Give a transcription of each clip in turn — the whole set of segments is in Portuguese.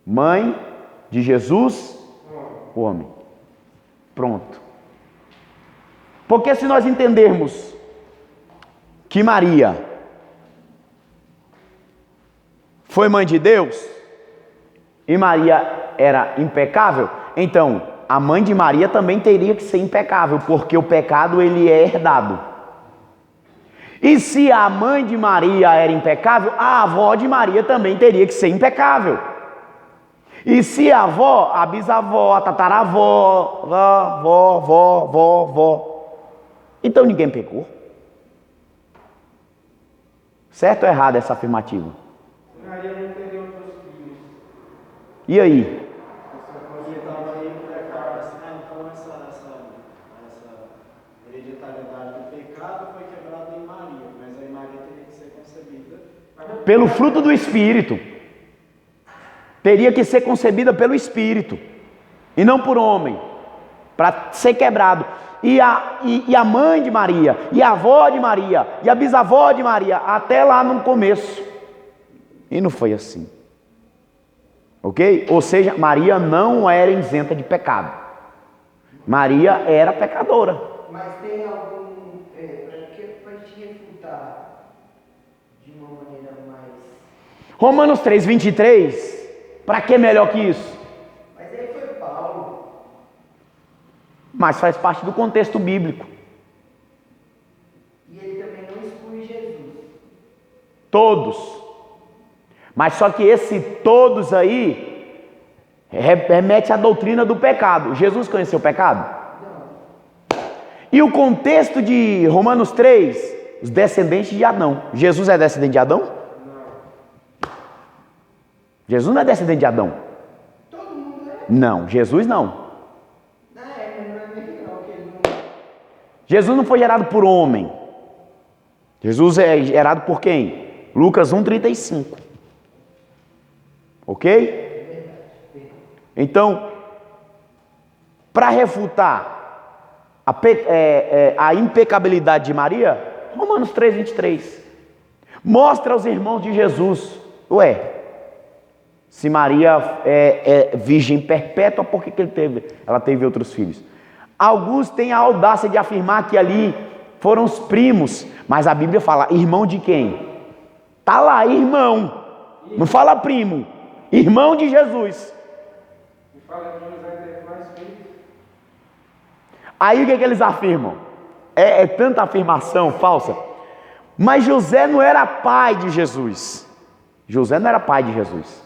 Mãe de Jesus, homem. Pronto. Porque se nós entendermos que Maria foi mãe de Deus e Maria era impecável, então a mãe de Maria também teria que ser impecável, porque o pecado ele é herdado. E se a mãe de Maria era impecável, a avó de Maria também teria que ser impecável. E se a avó, a bisavó, a tataravó, vó, então ninguém pecou. Certo ou errado essa afirmativa? Maria não teria outros filhos. E aí? Então essa hereditariedade do pecado foi quebrada em Maria, mas aí Maria teria que ser concebida Pelo fruto do Espírito. Teria que ser concebida pelo Espírito e não por homem, para ser quebrado. E a mãe de Maria, e a avó de Maria, e a bisavó de Maria, até lá no começo. E não foi assim. Ok? Ou seja, Maria não era isenta de pecado. Maria era pecadora. Mas tem algum, para te refutar de uma maneira mais... Romanos 3:23, para que melhor que isso? Mas aí foi Paulo. Mas faz parte do contexto bíblico. E ele também não exclui Jesus. Todos. Mas só que esse todos aí remete à doutrina do pecado. Jesus conheceu o pecado? Não. E o contexto de Romanos 3, os descendentes de Adão. Jesus é descendente de Adão? Não. Jesus não é descendente de Adão. Todo mundo é. Não, Jesus não. Não é, mas não é mesmo não, que ele não... Jesus não foi gerado por homem. Jesus é gerado por quem? Lucas 1:35. Ok? Então, para refutar a impecabilidade de Maria, Romanos 3:23 mostra aos irmãos de Jesus, se Maria é virgem perpétua, por que ela teve outros filhos? Alguns têm a audácia de afirmar que ali foram os primos, mas a Bíblia fala irmão de quem? Tá lá, irmão, não fala primo, irmão de Jesus. E fala que José teve mais filhos. Aí o que eles afirmam? É tanta afirmação falsa. Mas José não era pai de Jesus. José não era pai de Jesus.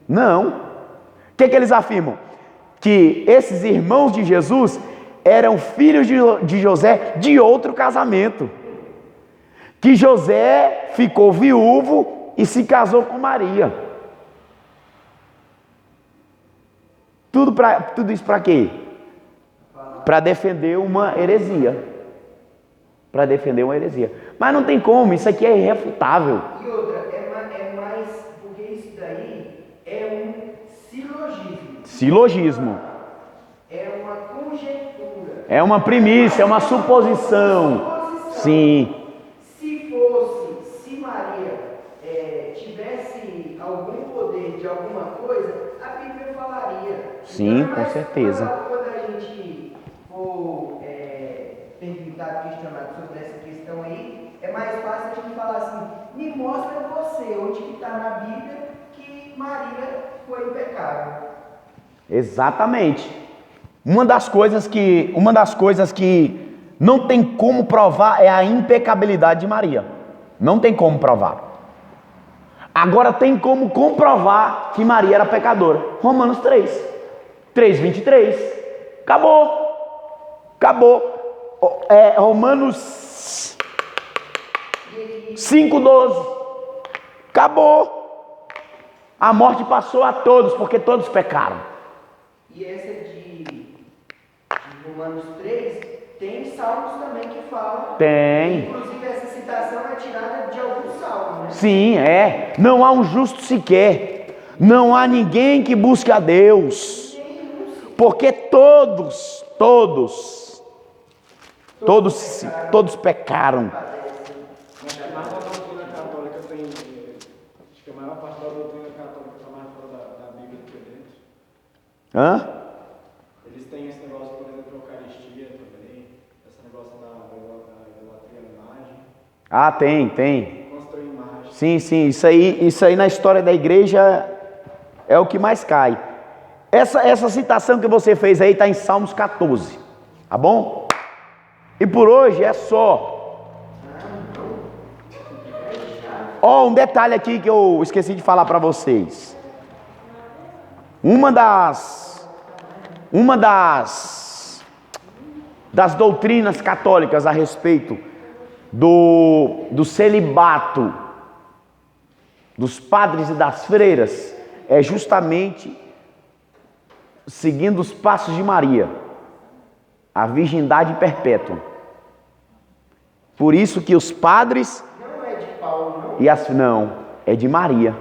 Não. O que eles afirmam? Que esses irmãos de Jesus eram filhos de José de outro casamento. Que José ficou viúvo e se casou com Maria. Tudo isso para quê? Para defender uma heresia. Para defender uma heresia. Mas não tem como, isso aqui é irrefutável. E outra, é mais, porque isso daí é um silogismo. Silogismo. É uma conjectura. É uma primícia, é uma suposição. Sim. Se Maria tivesse algum poder de alguma coisa, a Bíblia falaria. Sim, então, com certeza. Quando a gente for perguntado, questionado sobre essa questão aí, é mais fácil a gente falar assim, me mostra você, onde que está na Bíblia que Maria foi impecável. Exatamente. Uma das coisas que não tem como provar é a impecabilidade de Maria. Não tem como provar. Agora tem como comprovar que Maria era pecadora. Romanos 3:23. Acabou. Romanos 5:12. Acabou. A morte passou a todos, porque todos pecaram. E essa de Romanos 3, tem salmos também que falam. Tem. Inclusive essa citação é tirada de alguns salmos, né? Sim, não há um justo sequer. Não há ninguém que busque a Deus. Porque todos pecaram. Mas a maior doutrina católica tem, acho que a maior parte da doutrina doutrina católica está mais fora da Bíblia do que dentro. Hã? Eles têm esse negócio, por exemplo, da Eucaristia também, esse negócio da idolatria à imagem. Ah, tem. Construir imagem. Sim, isso aí na história da igreja é o que mais cai. Essa citação que você fez aí está em Salmos 14, tá bom? E por hoje é só. Ó, um detalhe aqui que eu esqueci de falar para vocês. Uma das doutrinas católicas a respeito do celibato dos padres e das freiras é justamente seguindo os passos de Maria, a virgindade perpétua. Por isso que os padres Não é de Paulo, não? e as não, é de Maria.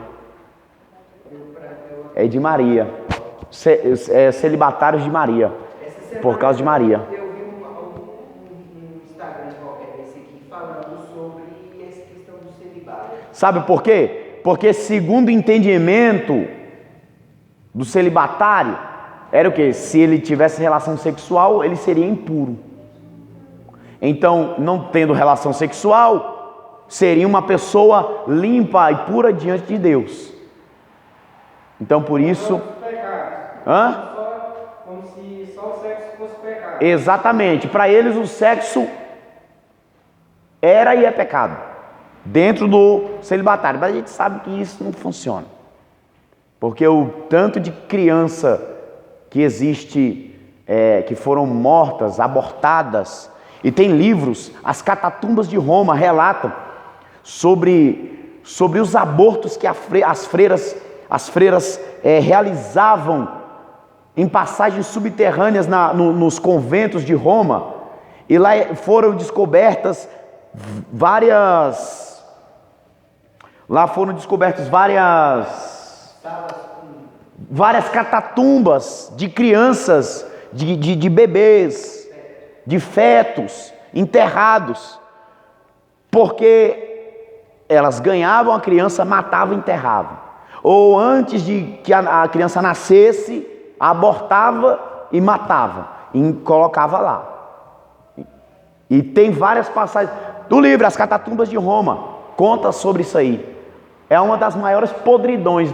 É de Maria. Celibatários de Maria. Essa semana Por causa de Maria. Eu vi um Instagram qualquer desse aqui falando sobre essa questão do celibato. Sabe por quê? Porque segundo o entendimento do celibatário, era o quê? Se ele tivesse relação sexual, ele seria impuro. Então, não tendo relação sexual, seria uma pessoa limpa e pura diante de Deus. Então, por isso... Hã? Como se só o sexo fosse pecado. Exatamente. Para eles, o sexo era e é pecado. Dentro do celibatário. Mas a gente sabe que isso não funciona. Porque o tanto de criança que existe, que foram mortas, abortadas, e tem livros, as catatumbas de Roma relatam sobre os abortos que as freiras realizavam em passagens subterrâneas nos conventos de Roma, e lá foram descobertas várias catatumbas de crianças, de bebês, de fetos enterrados, porque elas ganhavam a criança, matavam e enterravam, ou antes de que a criança nascesse, abortava e matava, e colocava lá. E tem várias passagens do livro As Catatumbas de Roma, conta sobre isso aí. É uma das maiores podridões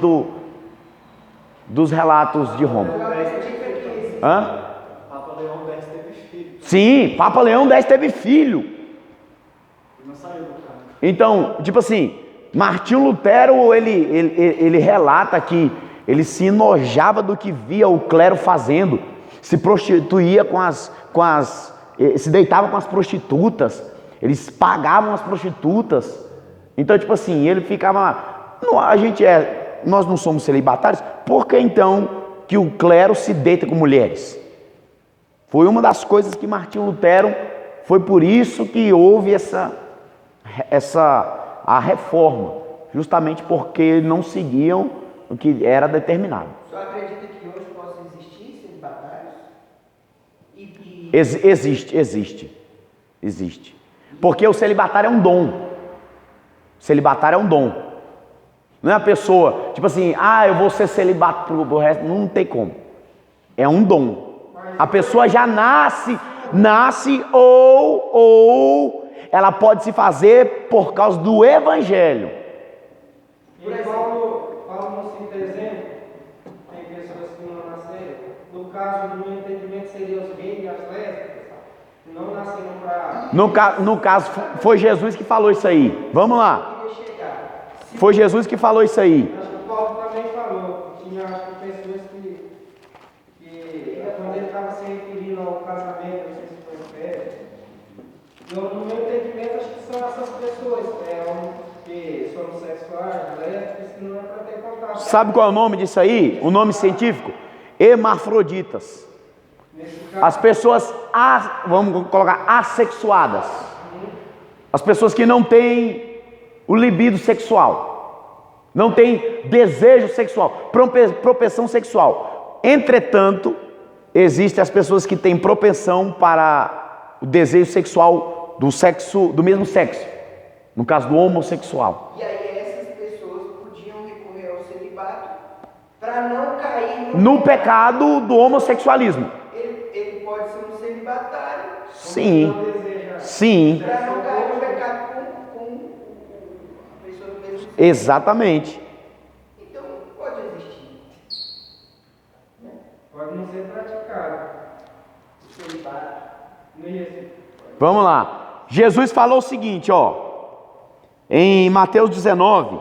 dos relatos de Roma. Hã? Papa Leão X teve filho. Sim, Papa Leão X teve filho. Não saiu do carro. Então, tipo assim, Martinho Lutero, ele relata que ele se enojava do que via o clero fazendo, se prostituía se deitava com as prostitutas, eles pagavam as prostitutas. Então, tipo assim, ele ficava, nós não somos celibatários, por que então que o clero se deita com mulheres? Foi uma das coisas que Martinho Lutero, foi por isso que houve a reforma, justamente porque não seguiam o que era determinado. O senhor acredita que hoje possa existir celibatários? Existe. Porque o celibatário é um dom. Celibatário é um dom. Não é a pessoa, tipo assim, eu vou ser celibato pro resto. Não tem como. É um dom. A pessoa já nasce ou ela pode se fazer por causa do evangelho. E Paulo não cita exemplo, tem pessoas que não nasceram. No caso, no meu entendimento, seriam os gays e as lésbicas, que não nasceram para... No caso, foi Jesus que falou isso aí. Vamos lá. Foi Jesus que falou isso aí. Acho que o Paulo também falou. Tinha, acho que, pessoas que quando ele estava se referindo ao casamento, não sei se foi fé. No meu entendimento, acho que são essas pessoas, que são homossexuais, lésbicas, que não é para ter contato. Sabe qual é o nome disso aí? O nome científico? Hermafroditas. As pessoas, vamos colocar, assexuadas. As pessoas que não têm o libido sexual, não têm desejo sexual, propensão sexual. Entretanto, existem as pessoas que têm propensão para o desejo sexual do mesmo sexo, no caso do homossexual. E aí essas pessoas podiam recorrer ao celibato celibato para não cair no pecado do homossexualismo. Ele pode ser um celibatário. Sim, sim, Para não cair no pecado com a pessoa do mesmo sexo. exatamente. Então, pode existir. Pode não ser praticado. O celibato. Não ia ser. Vamos lá. Jesus falou o seguinte, ó, em Mateus 19.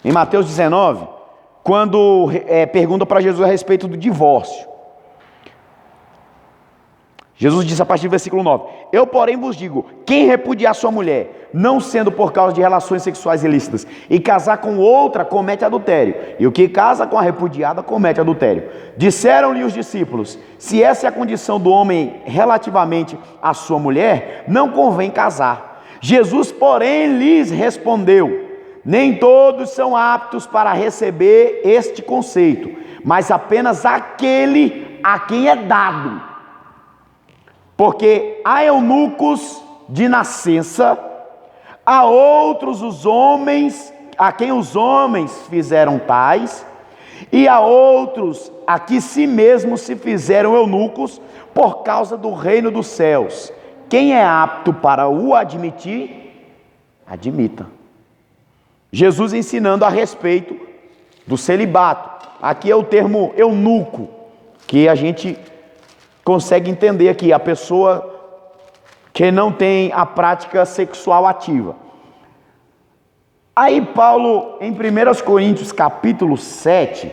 Em Mateus 19, quando pergunta para Jesus a respeito do divórcio. Jesus disse a partir do versículo 9: Eu, porém, vos digo, quem repudiar sua mulher, não sendo por causa de relações sexuais ilícitas, e casar com outra, comete adultério. E o que casa com a repudiada, comete adultério. Disseram-lhe os discípulos: Se essa é a condição do homem relativamente à sua mulher, não convém casar. Jesus, porém, lhes respondeu: Nem todos são aptos para receber este conceito, mas apenas aquele a quem é dado. Porque há eunucos de nascença, há outros os homens, a quem os homens fizeram tais, e há outros a que si mesmos se fizeram eunucos por causa do reino dos céus. Quem é apto para o admitir, admita. Jesus ensinando a respeito do celibato. Aqui é o termo eunuco, que a gente consegue entender aqui, a pessoa que não tem a prática sexual ativa. Aí Paulo, em 1 Coríntios capítulo 7,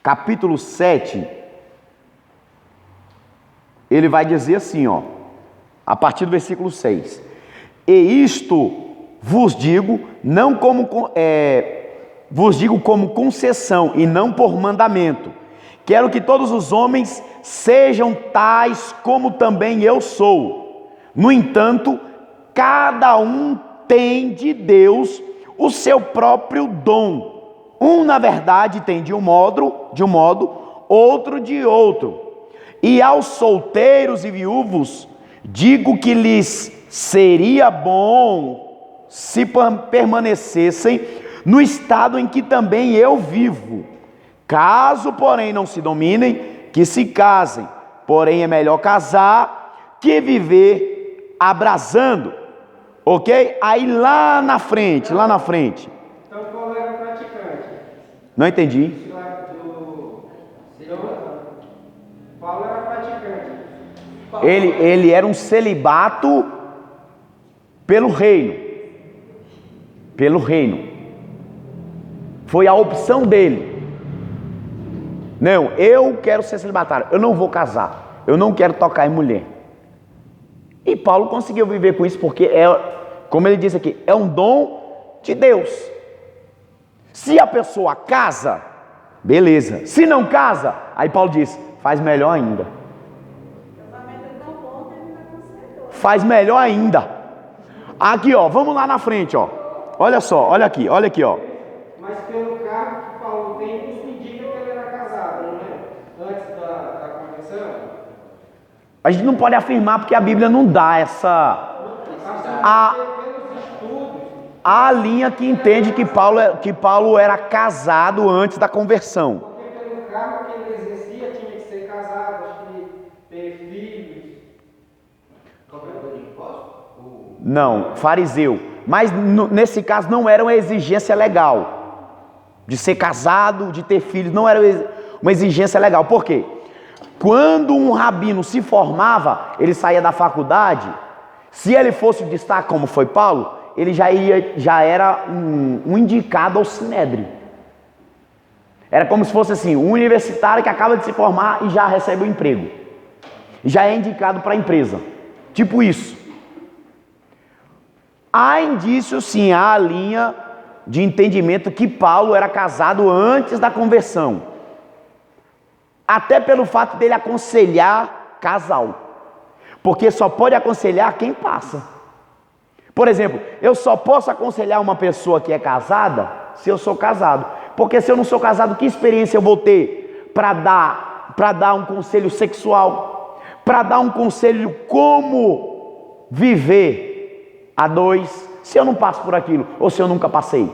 capítulo 7, ele vai dizer assim, ó, a partir do versículo 6: E isto vos digo, não como vos digo como concessão e não por mandamento. Quero que todos os homens sejam tais como também eu sou. No entanto, cada um tem de Deus o seu próprio dom. Um, na verdade, tem de um modo, outro de outro. E aos solteiros e viúvos, digo que lhes seria bom se permanecessem no estado em que também eu vivo. Caso, porém, não se dominem, que se casem. Porém, é melhor casar que viver abrasando. Ok? Aí lá na frente. Então Paulo era praticante. Não entendi. Paulo era praticante. Ele era um celibato pelo reino. Pelo reino. Foi a opção dele. Não, eu quero ser celibatário, eu não vou casar, eu não quero tocar em mulher. E Paulo conseguiu viver com isso porque como ele disse aqui, é um dom de Deus. Se a pessoa casa, beleza. Se não casa, aí Paulo diz, faz melhor ainda. Faz melhor ainda. Aqui, ó, vamos lá na frente, ó. Olha só, olha aqui, ó. Mas pelo cargo que Paulo tem, isso indica que ele era casado, não é? Antes da convenção. A gente não pode afirmar porque a Bíblia não dá essa... Pelos estudos. A linha que entende que Paulo era casado antes da conversão. Porque pelo cargo que ele exercia, tinha que ser casado, acho que ter filhos. Cobrador de imposto? Não, fariseu. Mas nesse caso não era uma exigência legal. De ser casado, de ter filhos, não era uma exigência legal. Por quê? Quando um rabino se formava, ele saía da faculdade, se ele fosse o destaque como foi Paulo, ele já era um indicado ao sinédrio. Era como se fosse assim, um universitário que acaba de se formar e já recebe o emprego. Já é indicado para a empresa. Tipo isso. Há indícios sim, há a linha de entendimento que Paulo era casado antes da conversão. Até pelo fato dele aconselhar casal. Porque só pode aconselhar quem passa. Por exemplo, eu só posso aconselhar uma pessoa que é casada se eu sou casado. Porque se eu não sou casado, que experiência eu vou ter para dar um conselho sexual? Para dar um conselho como viver a dois se eu não passo por aquilo, ou se eu nunca passei?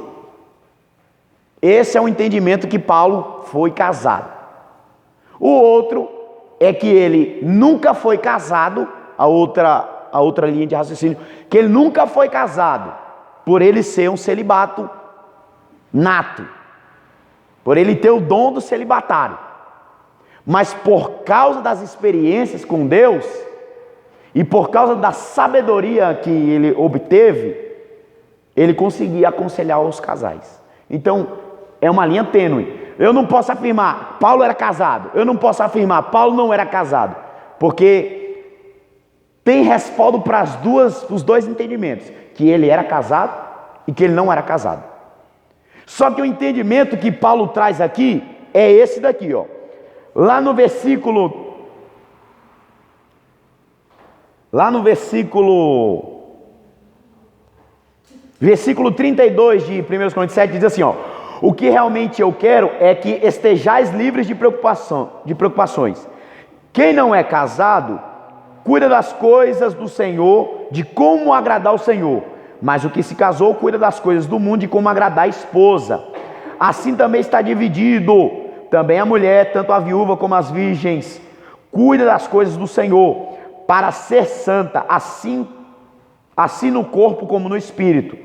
Esse é o entendimento que Paulo foi casado. O outro é que ele nunca foi casado, a outra linha de raciocínio, que ele nunca foi casado, por ele ser um celibato nato, por ele ter o dom do celibatário, mas por causa das experiências com Deus, e por causa da sabedoria que ele obteve, ele conseguia aconselhar os casais. Então, é uma linha tênue. Eu não posso afirmar, Paulo era casado. Eu não posso afirmar, Paulo não era casado. Porque tem respaldo para os dois entendimentos. Que ele era casado e que ele não era casado. Só que o entendimento que Paulo traz aqui é esse daqui, ó. Lá no versículo 32 de 1 Coríntios 7 diz assim, ó: o que realmente eu quero é que estejais livres de preocupações. Quem não é casado, cuida das coisas do Senhor, de como agradar o Senhor. Mas o que se casou, cuida das coisas do mundo, de como agradar a esposa. Assim também está dividido. Também a mulher, tanto a viúva como as virgens, cuida das coisas do Senhor, para ser santa, assim no corpo como no espírito.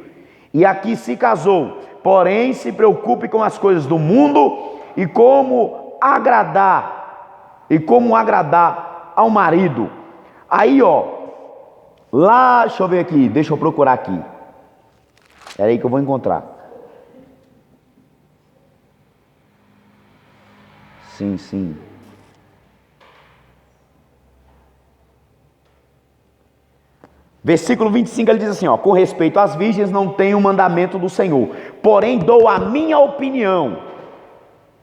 E aqui se casou, porém se preocupe com as coisas do mundo e como agradar ao marido. Aí, ó, lá, deixa eu ver aqui, deixa eu procurar aqui. É aí que eu vou encontrar. Sim. Versículo 25, ele diz assim, ó: com respeito às virgens não tenho o mandamento do Senhor, porém dou a minha opinião.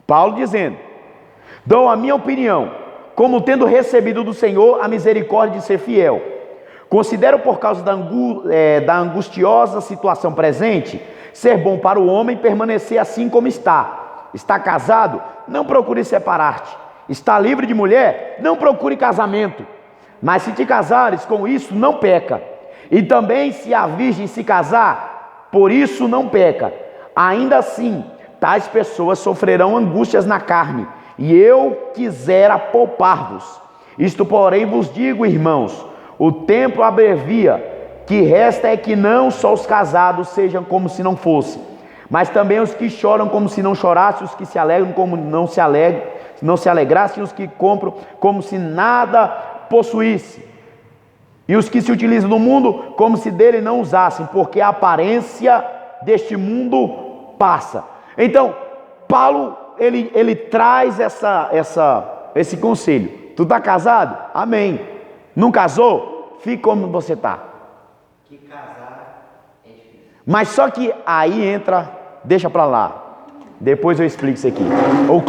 Paulo dizendo, dou a minha opinião, como tendo recebido do Senhor a misericórdia de ser fiel. Considero, por causa da angustiosa situação presente, ser bom para o homem permanecer assim como está. Está casado? Não procure separar-te. Está livre de mulher? Não procure casamento. Mas se te casares com isso, não peca. E também se a virgem se casar, por isso não peca. Ainda assim, tais pessoas sofrerão angústias na carne, e eu quisera poupar-vos. Isto, porém, vos digo, irmãos, o tempo abrevia, que resta é que não só os casados sejam como se não fossem, mas também os que choram como se não chorassem, os que se alegram como não se alegrassem, os que compram como se nada possuísse, e os que se utilizam do mundo como se dele não usassem, porque a aparência deste mundo passa. Então, Paulo, ele traz esse conselho. Tu está casado? Amém. Não casou? Fique como você está. Que casar é difícil. Mas só que aí entra, deixa para lá, depois eu explico isso aqui. O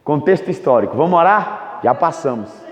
contexto histórico. Vamos orar? Já passamos.